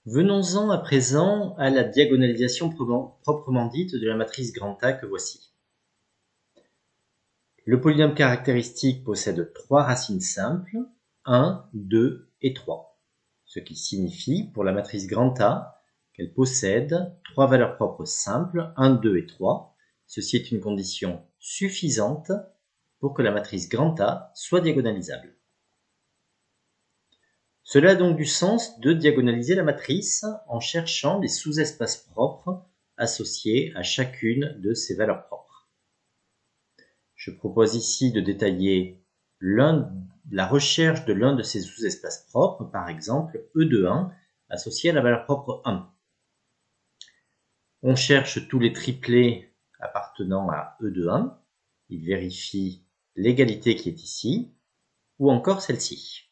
Venons-en à présent à la diagonalisation proprement dite de la matrice grand A que voici. Le polynôme caractéristique possède 3 racines simples, 1, 2 et 3, ce qui signifie pour la matrice grand A qu'elle possède 3 valeurs propres simples, 1, 2 et 3. Ceci est une condition suffisante pour que la matrice grand A soit diagonalisable. Cela a donc du sens de diagonaliser la matrice en cherchant les sous-espaces propres associés à chacune de ces valeurs propres. Je propose ici de détailler la recherche de l'un de ces sous-espaces propres, par exemple E de 1 associé à la valeur propre 1. On cherche tous les triplés appartenant à E de 1, il vérifie l'égalité qui est ici, ou encore celle-ci.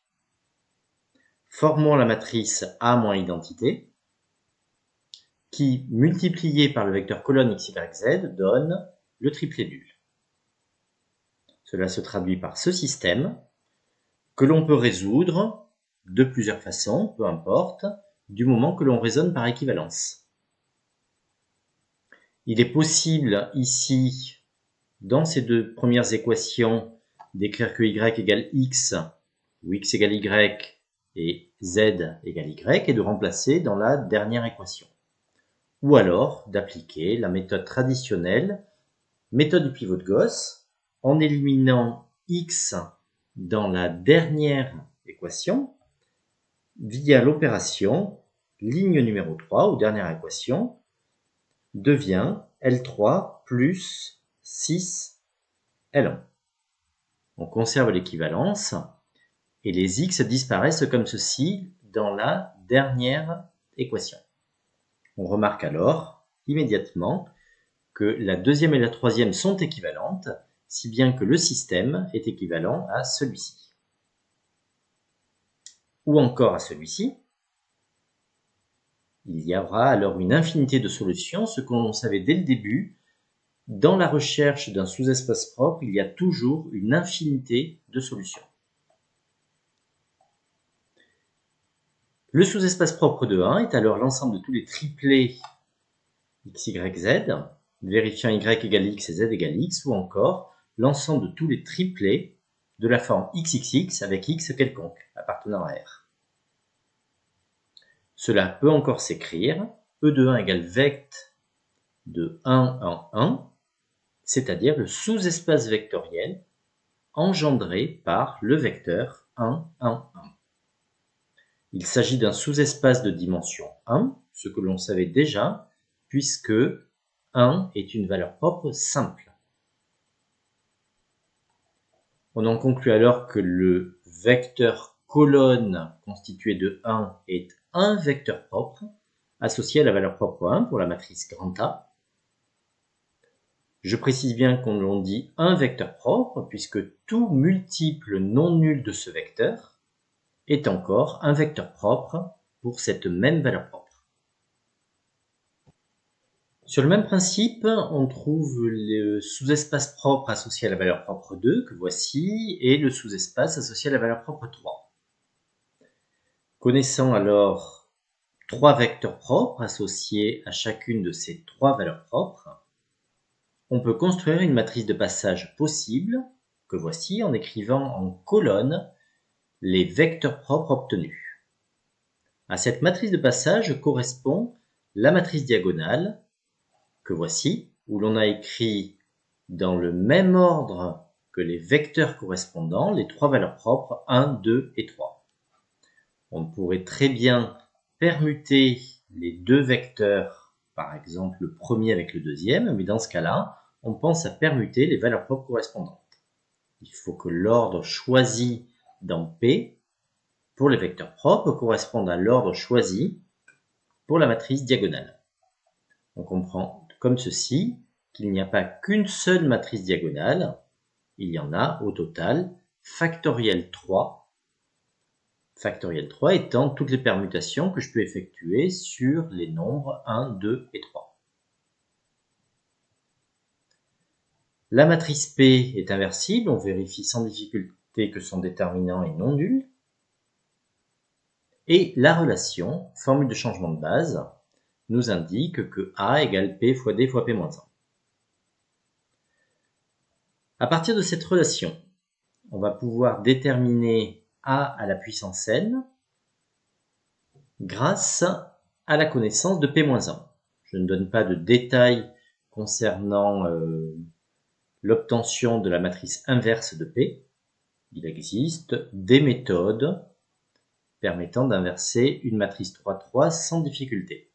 Formons la matrice A moins identité, qui, multiplié par le vecteur colonne x, y, z, donne le triplet nul. Cela se traduit par ce système, que l'on peut résoudre de plusieurs façons, peu importe, du moment que l'on raisonne par équivalence. Il est possible ici, dans ces deux premières équations, d'écrire que y égale x, ou x égale y, et z égale y, et de remplacer dans la dernière équation. Ou alors d'appliquer la méthode traditionnelle, méthode du pivot de Gauss, en éliminant x dans la dernière équation via l'opération ligne numéro 3 ou dernière équation devient L3 plus 6 L1. On conserve l'équivalence et les x disparaissent comme ceci dans la dernière équation. On remarque alors immédiatement que la deuxième et la troisième sont équivalentes, si bien que le système est équivalent à celui-ci. Ou encore à celui-ci. Il y aura alors une infinité de solutions, ce que l'on savait dès le début. Dans la recherche d'un sous-espace propre, il y a toujours une infinité de solutions. Le sous-espace propre de 1 est alors l'ensemble de tous les triplés x, y, z, vérifiant y égale x et z égale x, ou encore l'ensemble de tous les triplés de la forme xxx avec x quelconque appartenant à R. Cela peut encore s'écrire E de 1 égale vect de 1 en 1, c'est-à-dire le sous-espace vectoriel engendré par le vecteur 1 en 1. Il s'agit d'un sous-espace de dimension 1, ce que l'on savait déjà, puisque 1 est une valeur propre simple. On en conclut alors que le vecteur colonne constitué de 1 est un vecteur propre, associé à la valeur propre 1 pour la matrice grand A. Je précise bien qu'on dit un vecteur propre, puisque tout multiple non nul de ce vecteur est encore un vecteur propre pour cette même valeur propre. Sur le même principe, on trouve le sous-espace propre associé à la valeur propre 2, que voici, et le sous-espace associé à la valeur propre 3. Connaissant alors 3 vecteurs propres associés à chacune de ces 3 valeurs propres, on peut construire une matrice de passage possible, que voici, en écrivant en colonne les vecteurs propres obtenus. À cette matrice de passage correspond la matrice diagonale, que voici, où l'on a écrit dans le même ordre que les vecteurs correspondants les 3 valeurs propres 1, 2 et 3. On pourrait très bien permuter les deux vecteurs, par exemple le premier avec le deuxième, mais dans ce cas-là, on pense à permuter les valeurs propres correspondantes. Il faut que l'ordre choisi dans P pour les vecteurs propres corresponde à l'ordre choisi pour la matrice diagonale. On comprend comme ceci qu'il n'y a pas qu'une seule matrice diagonale, il y en a au total factoriel 3. Factoriel 3 étant toutes les permutations que je peux effectuer sur les nombres 1, 2 et 3. La matrice P est inversible, on vérifie sans difficulté que son déterminant est non nul. Et la relation, formule de changement de base, nous indique que A égale P fois D fois P-1. À partir de cette relation, on va pouvoir déterminer A à la puissance n grâce à la connaissance de P-1. Je ne donne pas de détails concernant l'obtention de la matrice inverse de P. Il existe des méthodes permettant d'inverser une matrice 3-3 sans difficulté.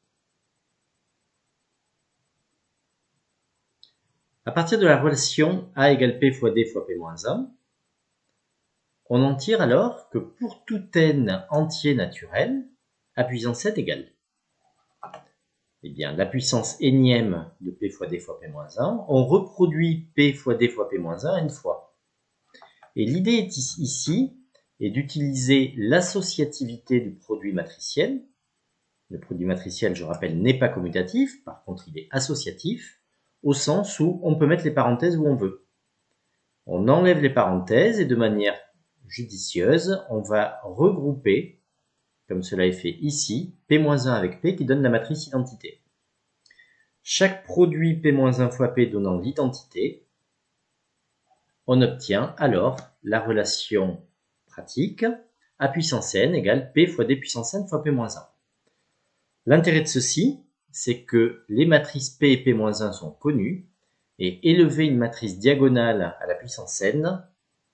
À partir de la relation A égale P fois D fois P-1, on en tire alors que pour tout n entier naturel, A puissance n égale. Eh bien, la puissance énième de P fois D fois P-1, on reproduit P fois D fois P-1 n fois. Et l'idée ici est d'utiliser l'associativité du produit matriciel. Le produit matriciel, je rappelle, n'est pas commutatif, par contre il est associatif, au sens où on peut mettre les parenthèses où on veut. On enlève les parenthèses et de manière judicieuse, on va regrouper, comme cela est fait ici, P-1 avec P qui donne la matrice identité. Chaque produit P-1 fois P donnant l'identité, on obtient alors la relation pratique A puissance n égale P fois D puissance n fois P-1. L'intérêt de ceci, c'est que les matrices P et P-1 sont connues, et élever une matrice diagonale à la puissance n,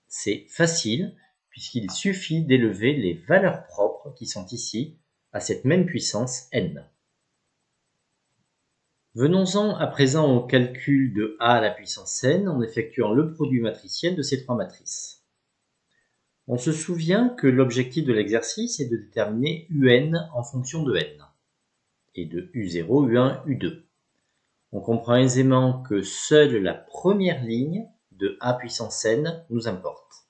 c'est facile, puisqu'il suffit d'élever les valeurs propres qui sont ici à cette même puissance n. Venons-en à présent au calcul de A à la puissance n en effectuant le produit matriciel de ces trois matrices. On se souvient que l'objectif de l'exercice est de déterminer UN en fonction de n, et de U0, U1, U2. On comprend aisément que seule la première ligne de A puissance n nous importe.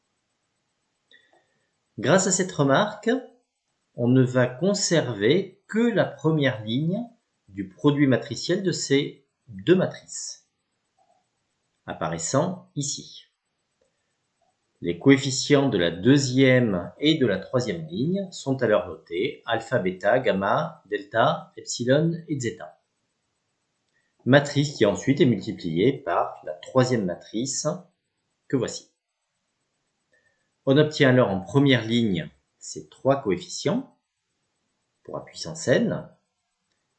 Grâce à cette remarque, on ne va conserver que la première ligne du produit matriciel de ces deux matrices, apparaissant ici. Les coefficients de la deuxième et de la troisième ligne sont alors notés alpha, bêta, gamma, delta, epsilon et zeta. Matrice qui ensuite est multipliée par la troisième matrice que voici. On obtient alors en première ligne ces trois coefficients pour A puissance n,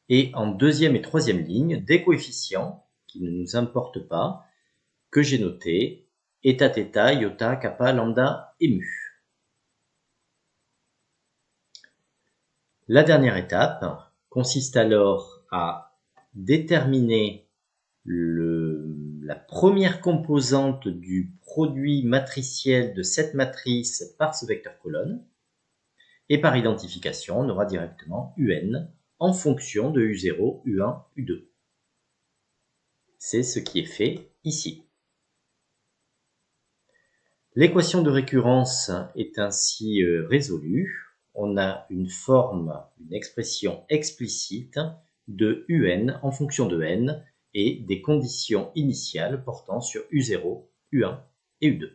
et en deuxième et troisième ligne des coefficients qui ne nous importent pas, que j'ai notés eta, θ, iota, kappa, lambda et mu. La dernière étape consiste alors à déterminer la première composante du produit matriciel de cette matrice par ce vecteur colonne, et par identification, on aura directement UN en fonction de U0, U1, U2. C'est ce qui est fait ici. L'équation de récurrence est ainsi résolue. On a une forme, une expression explicite de UN en fonction de n et des conditions initiales portant sur U0, U1 et U2.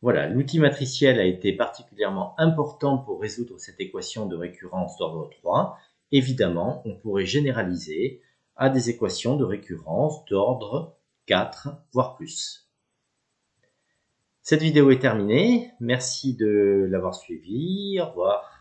Voilà, l'outil matriciel a été particulièrement important pour résoudre cette équation de récurrence d'ordre 3. Évidemment, on pourrait généraliser à des équations de récurrence d'ordre 4, voire plus. Cette vidéo est terminée. Merci de l'avoir suivie. Au revoir.